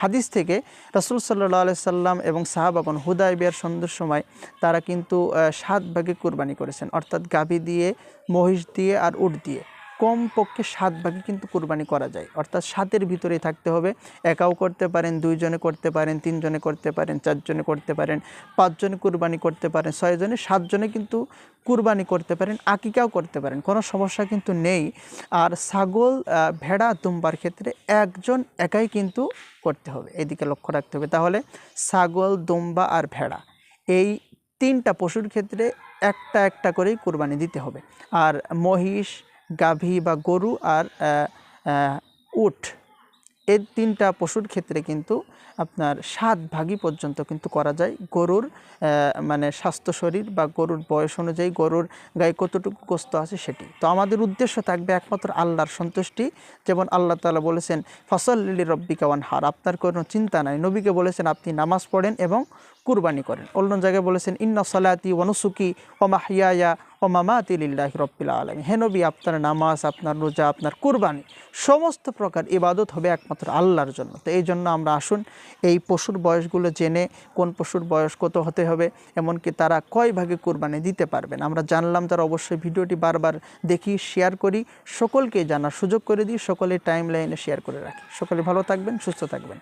হাদিস থেকে রাসূল সাল্লাল্লাহু আলাইহি সাল্লাম এবং সাহাবাগণ হুদায়বিয়ার সন্ধির সময় তারা কিন্তু 7 ভাগে কুরবানি করেছেন, অর্থাৎ গাভী দিয়ে, মহিষ দিয়ে আর উট দিয়ে কমপক্ষে 7 ভাগে কিন্তু কুরবানি করা যায়। অর্থাৎ 7-এর ভিতরেই থাকতে হবে। একাও করতে পারেন, 2 জনে করতে পারেন, 3 জনে করতে পারেন, 4 জনে করতে পারেন, 5 জনে কুরবানি করতে পারেন, 6 জনে, 7 জনে কিন্তু কুরবানি করতে পারেন, আকিকাও করতে পারেন, কোনো সমস্যা কিন্তু নেই। আর ছাগল, ভেড়া, দুম্বার ক্ষেত্রে একজন একাই কিন্তু করতে হবে, এদিকে লক্ষ্য রাখতে হবে। তাহলে ছাগল, দুম্বা আর ভেড়া এই 3টা পশুর ক্ষেত্রে একটা একটা করেই কুরবানি দিতে হবে। আর মহিষ, গাভী বা গরু আর উট এই 3টা পশুর ক্ষেত্রে কিন্তু আপনার 7 ভাগই পর্যন্ত কিন্তু করা যায়। গরুর মানে স্বাস্থ্য শরীর বা গরুর বয়স অনুযায়ী গরুর গায়ে কতটুকু গোস্ত আছে সেটি। তো আমাদের উদ্দেশ্য থাকবে একমাত্র আল্লাহর সন্তুষ্টি। যেমন আল্লাহ তাআলা বলেছেন ফাসাল্লি লিরাব্বিকা ওয়ানহার, আপনার কোনো চিন্তা নাই। নবীকে বলেছেন আপনি নামাজ পড়েন এবং কুরবানি করেন। অন্য জায়গায় বলেছেন ইন্না সালাতি ওয়া নুসুকি ওয়া মাহইয়ায়া ওয়া মামাতি লিল্লাহি রাব্বিল আলামিন। হে নবী, আপনার নামাজ, আপনার রোজা, আপনার কুরবানি সমস্ত প্রকার ইবাদত হবে একমাত্র আল্লাহর জন্য। তো এই জন্য আমরা আসুন এই পশুর বয়সগুলো জেনে কোন পশুর বয়স কত হতে হবে, এমনকি তারা কয় ভাগে কুরবানি দিতে পারবেন আমরা জানলাম। তারা অবশ্যই ভিডিওটি বারবার দেখি, শেয়ার করি, সকলকে জানার সুযোগ করে দিই, সকলে টাইম লাইনে শেয়ার করে রাখি। সকলে ভালো থাকবেন, সুস্থ থাকবেন।